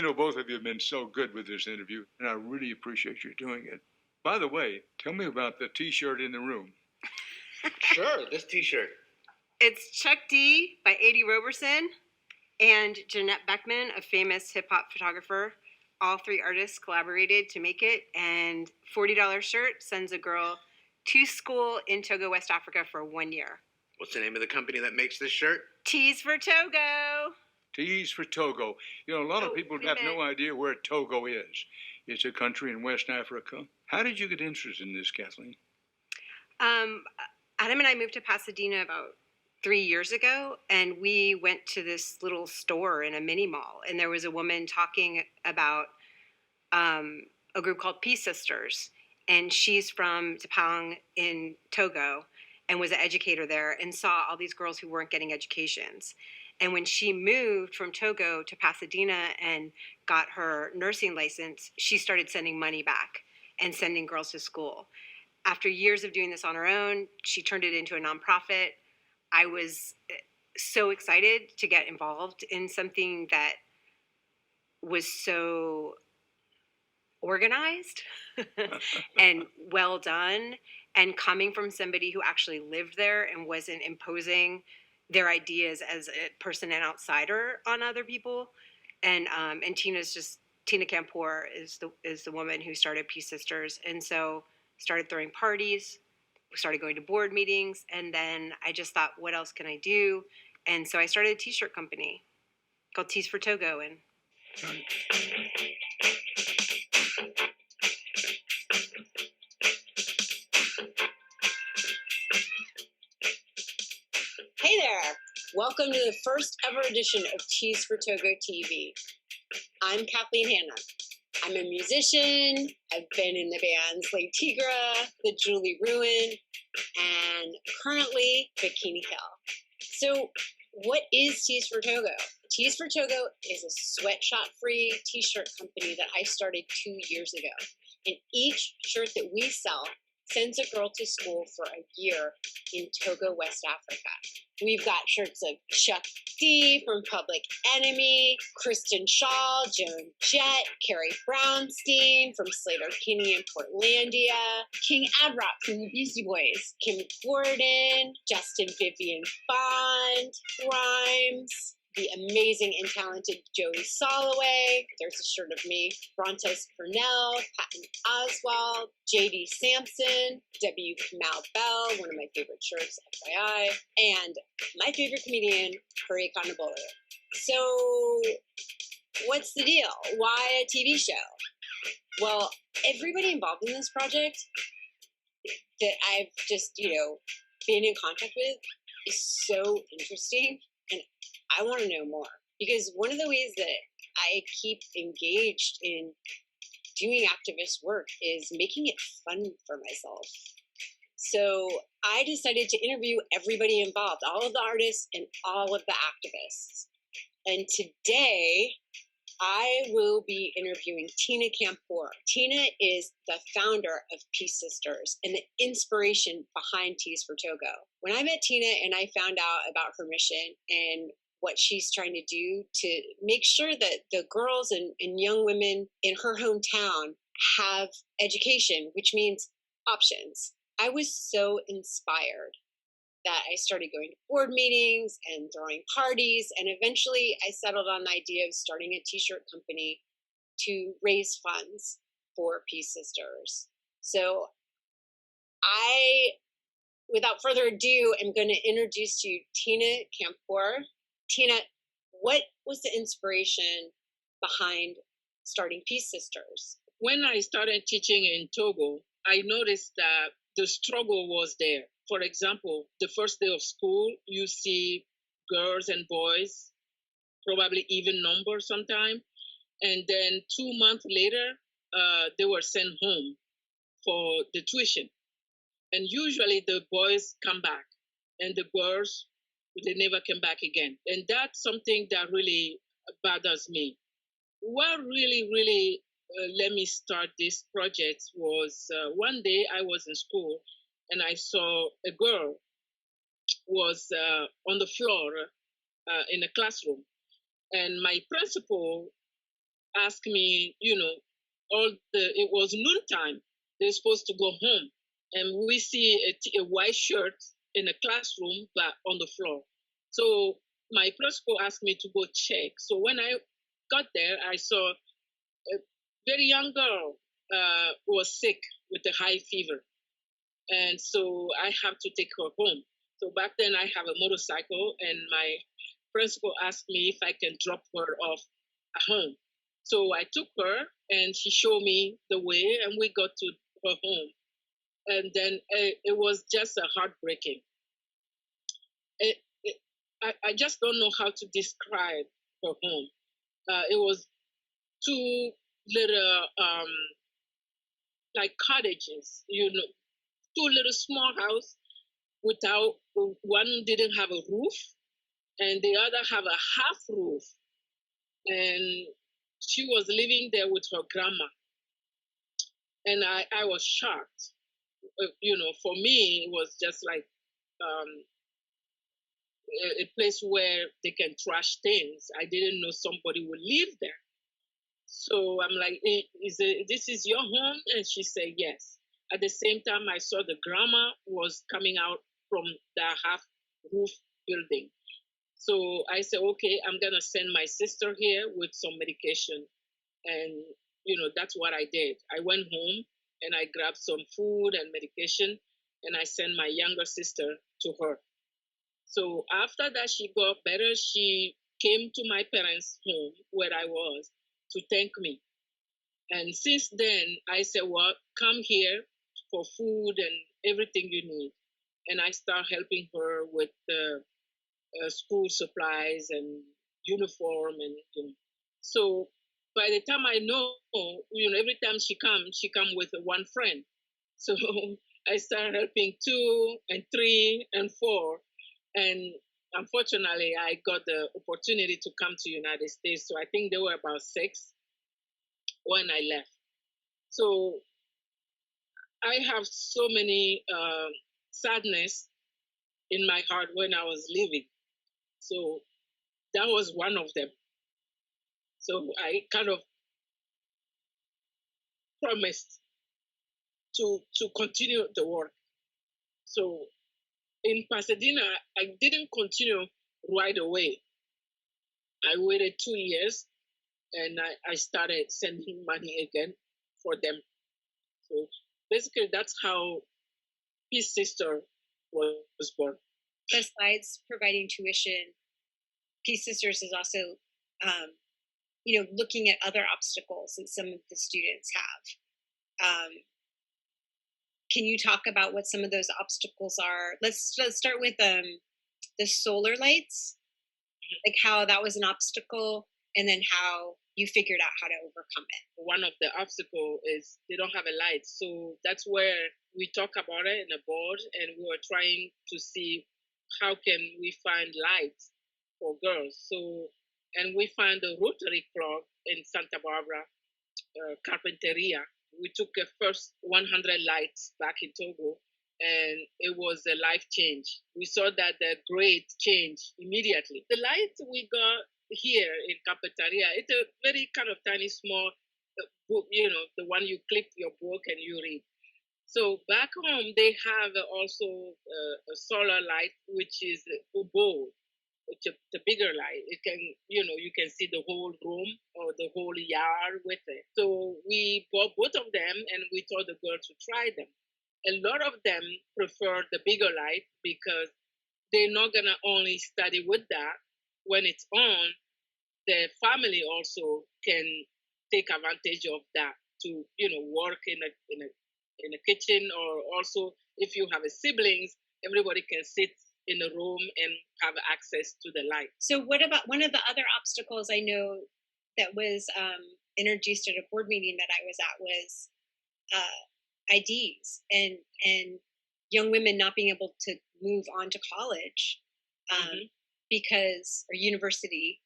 Both of you have been so good with this interview, and I really appreciate you doing it. By the way, tell me about the T-shirt in the room. Sure, this T-shirt. It's Chuck D by A.D. Roberson and Jeanette Beckman, a famous hip-hop photographer. All three artists collaborated to make it, and $40 shirt sends a girl to school in Togo, West Africa for 1 year. What's the name of the company that makes this shirt? T's for Togo. T's for Togo. A lot of people have no idea where Togo is. It's a country in West Africa. How did you get interested in this, Kathleen? Adam and I moved to Pasadena about 3 years ago, and we went to this little store in a mini mall, and there was a woman talking about a group called Peace Sisters, and she's from Tapang in Togo and was an educator there and saw all these girls who weren't getting educations. And when she moved from Togo to Pasadena and got her nursing license, she started sending money back and sending girls to school. After years of doing this on her own, she turned it into a nonprofit. I was so excited to get involved in something that was so organized and well done, and coming from somebody who actually lived there and wasn't imposing their ideas as a person, an outsider, on other people. And Tina Kampor is the woman who started Peace Sisters, and so started throwing parties. We started going to board meetings, and then I just thought, what else can I do? And so I started a T-shirt company called T's for Togo. And hey there! Welcome to the first ever edition of T's for Togo TV. I'm Kathleen Hanna. I'm a musician. I've been in the bands Lake Tigra, The Julie Ruin, and currently Bikini Kill. So what is T's for Togo? T's for Togo is a sweatshop-free t-shirt company that I started 2 years ago. And each shirt that we sell sends a girl to school for a year in Togo, West Africa. We've got shirts of Chuck D from Public Enemy, Kristen Shaw, Joan Jett, Carrie Brownstein from Slater Kinney and Portlandia, King Ad-Rock from the Beastie Boys, Kim Gordon, Justin Vivian Bond, Rhymes, the amazing and talented Joey Soloway. There's a shirt of me, Brontes Purnell, Patton Oswald, J.D. Sampson, W. Kamau Bell, one of my favorite shirts, FYI, and my favorite comedian, Hurry Kanabolu. So, what's the deal? Why a TV show? Well, everybody involved in this project that I've just, been in contact with is so interesting, and I want to know more, because one of the ways that I keep engaged in doing activist work is making it fun for myself. So I decided to interview everybody involved, all of the artists and all of the activists. And today I will be interviewing Tina Kampor. Tina is the founder of Peace Sisters and the inspiration behind T's for Togo. When I met Tina and I found out about her mission and what she's trying to do to make sure that the girls and young women in her hometown have education, which means options, I was so inspired that I started going to board meetings and throwing parties, and eventually I settled on the idea of starting a t-shirt company to raise funds for Peace Sisters. So without further ado, I'm going to introduce you Tina Kampor. Tina, what was the inspiration behind starting Peace Sisters? When I started teaching in Togo, I noticed that the struggle was there. For example, the first day of school, you see girls and boys, probably even number sometimes, and then 2 months later, they were sent home for the tuition. And usually the boys come back, and the girls, they never came back again. And that's something that really bothers me. What really let me start this project was one day I was in school and I saw a girl was on the floor in a classroom. And my principal asked me, it was noontime. They're supposed to go home. And we see a white shirt in a classroom, but on the floor. So my principal asked me to go check. So when I got there, I saw a very young girl was sick with a high fever. And so I have to take her home. So back then I have a motorcycle, and my principal asked me if I can drop her off at home. So I took her, and she showed me the way, and we got to her home. And then it was just heartbreaking. I just don't know how to describe her home. It was two little like cottages, two little small house without, one didn't have a roof and the other have a half roof. And she was living there with her grandma. And I was shocked. For me, it was just like a place where they can trash things. I didn't know somebody would live there. So I'm like, this is your home? And she said, yes. At the same time, I saw the grandma was coming out from the half roof building. So I said, okay, I'm going to send my sister here with some medication. And, that's what I did. I went home and I grabbed some food and medication, and I sent my younger sister to her. So after that, she got better. She came to my parents' home where I was to thank me. And since then, I said, well, come here for food and everything you need. And I start helping her with the school supplies and uniform. And so by the time I know, every time she come with one friend. So I started helping 2 and 3 and 4. And unfortunately, I got the opportunity to come to United States. So I think there were about 6 when I left. So I have so many sadness in my heart when I was leaving. So that was one of them. So I kind of promised to continue the work. So in Pasadena, I didn't continue right away. I waited 2 years, and I started sending money again for them. So basically, that's how Peace Sister was born. Besides providing tuition, Peace Sisters is also, looking at other obstacles that some of the students have. Can you talk about what some of those obstacles are? Let's start with the solar lights, like how that was an obstacle, and then how you figured out how to overcome it. One of the obstacles is they don't have a light. So that's where we talk about it in the board, and we were trying to see how can we find lights for girls. So, and we found the Rotary Club in Santa Barbara, Carpinteria. We took the first 100 lights back in Togo, and it was a life change. We saw that the grade changed immediately. The light we got here in Carpinteria, it's a very kind of tiny, small book, the one you clip your book and you read. So back home, they have also a solar light, which is a bowl. It's a bigger light. It can, you can see the whole room or the whole yard with it. So we bought both of them, and we told the girls to try them. A lot of them prefer the bigger light because they're not gonna only study with that. When it's on, the family also can take advantage of that to, work in a kitchen, or also if you have a siblings, everybody can sit in a room and have access to the light. So what about one of the other obstacles I know that was introduced at a board meeting that I was at was IDs and young women not being able to move on to college because, or university,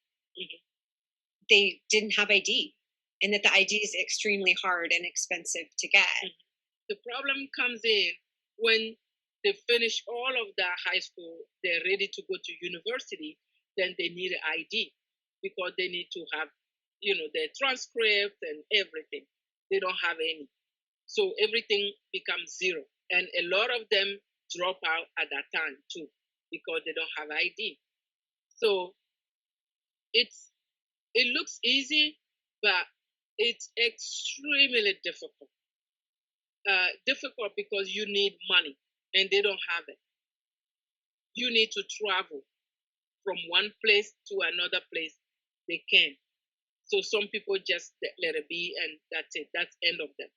they didn't have ID, and that the ID is extremely hard and expensive to get. The problem comes in when they finish all of the high school, they're ready to go to university, then they need an ID because they need to have their transcript and everything. They don't have any. So everything becomes zero. And a lot of them drop out at that time too, because they don't have ID. So it looks easy, but it's extremely difficult. Difficult because you need money and they don't have it. You need to travel from one place to another place. They can. So some people just let it be and that's it. That's end of them.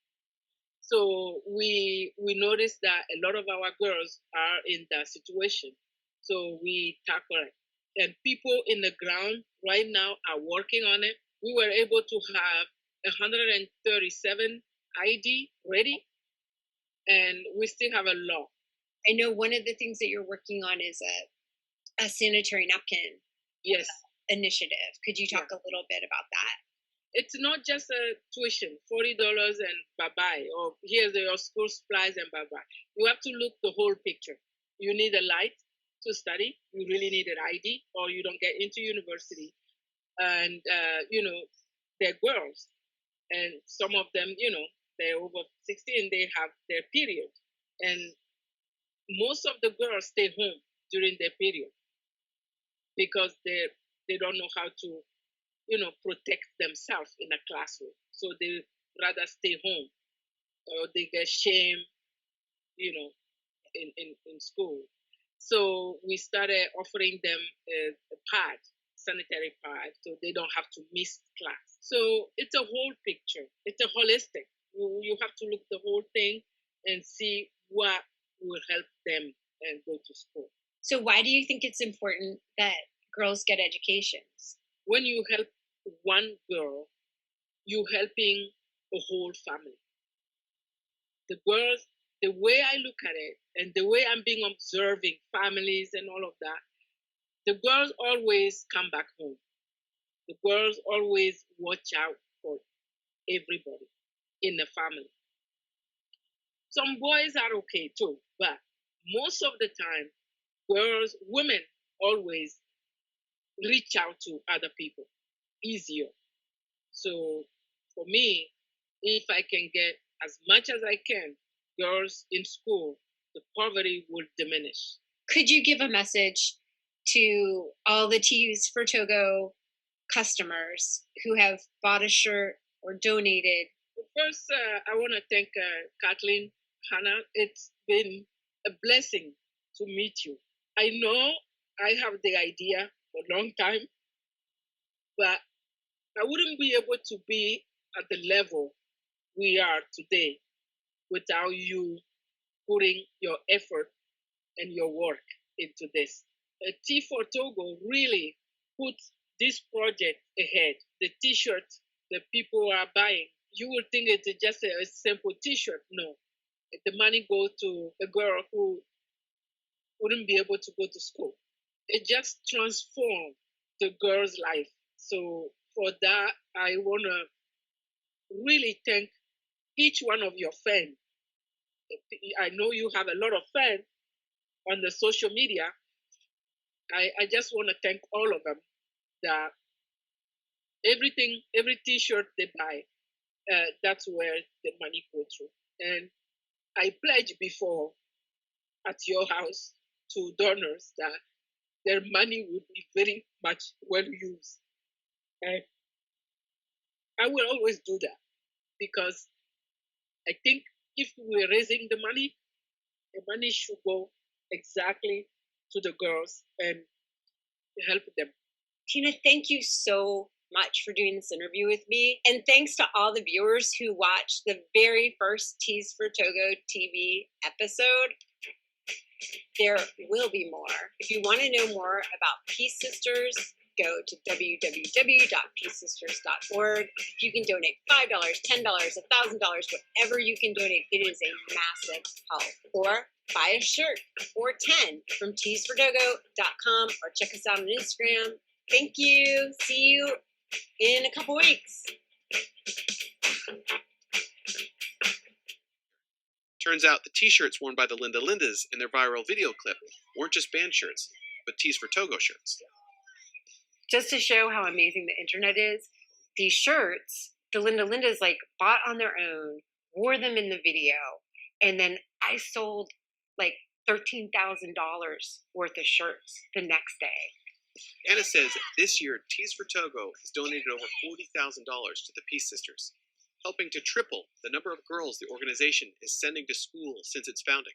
So we noticed that a lot of our girls are in that situation. So we tackle it. And people in the ground right now are working on it. We were able to have 137 ID ready, and we still have a lot. I know one of the things that you're working on is a sanitary napkin initiative. Could you talk a little bit about that? It's not just a tuition, $40 and bye-bye, or here's your school supplies and bye-bye. You have to look the whole picture. You need a light to study. You really need an ID, or you don't get into university. And, they're girls. And some of them, they're over 16, they have their period. And most of the girls stay home during their period because they don't know how to protect themselves in a classroom. So they rather stay home, or they get shamed, in school. So we started offering them a pad, sanitary pad, so they don't have to miss class. So it's a whole picture. It's a holistic. You have to look the whole thing and see what will help them and go to school. So why do you think it's important that girls get educations? When you help one girl, you're helping a whole family. The girls, the way I look at it, and the way I'm being observing families and all of that, the girls always come back home. The girls always watch out for everybody in the family. Some boys are okay too, but most of the time, women always reach out to other people easier. So for me, if I can get as much as I can, girls in school, the poverty will diminish. Could you give a message to all the T4T customers who have bought a shirt or donated? First, I want to thank Kathleen Hanna. It's been a blessing to meet you. I know I have the idea for a long time, but I wouldn't be able to be at the level we are today without you putting your effort and your work into this. T4T really put this project ahead. The t-shirt that people are buying, you would think it's just a simple t-shirt. No, the money goes to a girl who wouldn't be able to go to school. It just transformed the girl's life. So for that, I want to really thank each one of your fans. I know you have a lot of fans on the social media. I just want to thank all of them that every t-shirt they buy, that's where the money goes through. And I pledged before at your house to donors that their money would be very much well used. And I will always do that because I think if we're raising the money should go exactly to the girls and help them. Tina, thank you so much for doing this interview with me. And thanks to all the viewers who watched the very first T4T TV episode. There will be more. If you want to know more about Peace Sisters, go to www.peacesisters.org. You can donate $5, $10, $1,000, whatever you can donate. It is a massive help. Or buy a shirt or 10 from teesfortogo.com or check us out on Instagram. Thank you. See you in a couple weeks. Turns out the t-shirts worn by the Linda Lindas in their viral video clip weren't just band shirts, but T4T shirts. Just to show how amazing the internet is, these shirts, the Linda Lindas like bought on their own, wore them in the video, and then I sold like $13,000 worth of shirts the next day. Anna says this year, Tees for Togo has donated over $40,000 to the Peace Sisters, helping to triple the number of girls the organization is sending to school since its founding.